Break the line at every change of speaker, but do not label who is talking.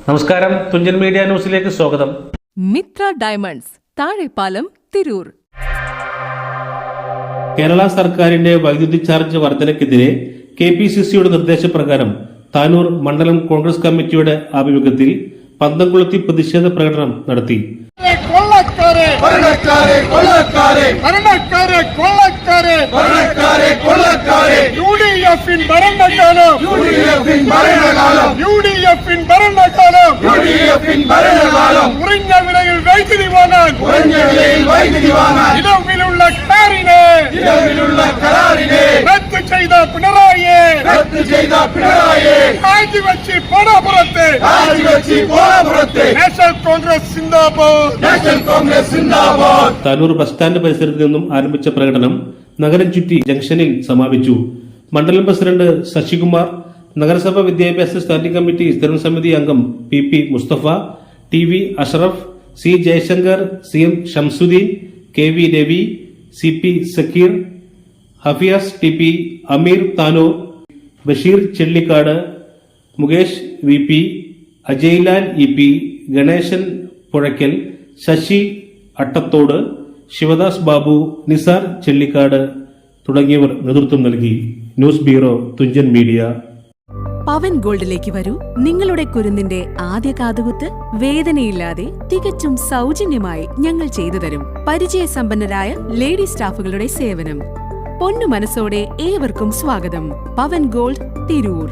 നമസ്കാരം, തുഞ്ചൻ മീഡിയ ന്യൂസിലേക്ക് സ്വാഗതം.
മിത്ര ഡയമണ്ട്സ്, താഴെപ്പാലം, തിരൂർ.
കേരള സർക്കാരിന്റെ വൈദ്യുതി ചാർജ് വർധനയ്ക്കെതിരെ KPCCയുടെ നിർദ്ദേശപ്രകാരം താനൂർ മണ്ഡലം കോൺഗ്രസ് കമ്മിറ്റിയുടെ ആഭിമുഖ്യത്തിൽ പന്തംകുളത്തി പ്രതിഷേധ പ്രകടനം നടത്തി.
കുറഞ്ഞ വിലയിൽ വൈദ്യുതി വാങ്ങാൻ നിലവിലുള്ള റദ്ദ് ചെയ്ത പിണറായിയെ രാജിവെച്ച് പോടാപുറത്ത്. നാഷണൽ കോൺഗ്രസ് സിന്ദാബാദ്.
താനൂർ ബസ് സ്റ്റാൻഡ് പരിസരത്ത് നിന്നും ആരംഭിച്ച പ്രകടനം നഗരം ചുറ്റി ജംഗ്ഷനിൽ സമാപിച്ചു. മണ്ഡലം പ്രസിഡന്റ് ശശികുമാർ, നഗരസഭ വിദ്യാഭ്യാസ സ്റ്റാൻഡിംഗ് കമ്മിറ്റി സ്ഥിരം സമിതി അംഗം PP Mustafa, TV Ashraf, C Jaishankar, CM Shamsuddin, KV Ravi, CP Zakir, ഹഫിയാസ് TP, അമീർ താനൂർ, ബഷീർ ചെള്ളിക്കാട്, മുകേഷ് VP, അജയ്ലാൽ EP, ഗണേശൻ പുഴയ്ക്കൽ, ശശി അട്ടത്തോട്, ശിവദാസ് ബാബു, നിസാർ ചെള്ളിക്കാട് തുടങ്ങിയവർ നേതൃത്വം നൽകി. News bureau, Thunchan media.
Pavan ഗോൾഡിലേക്ക് വരൂ. നിങ്ങളുടെ കുരുന്നിന്റെ ആദ്യ കാതുകുത്ത് വേദനയില്ലാതെ തികച്ചും സൗജന്യമായി ഞങ്ങൾ ചെയ്തു തരും. പരിചയസമ്പന്നരായ ലേഡി സ്റ്റാഫുകളുടെ സേവനം. പൊന്നു മനസ്സോടെ ഏവർക്കും സ്വാഗതം. പവൻ ഗോൾഡ്, തിരൂർ.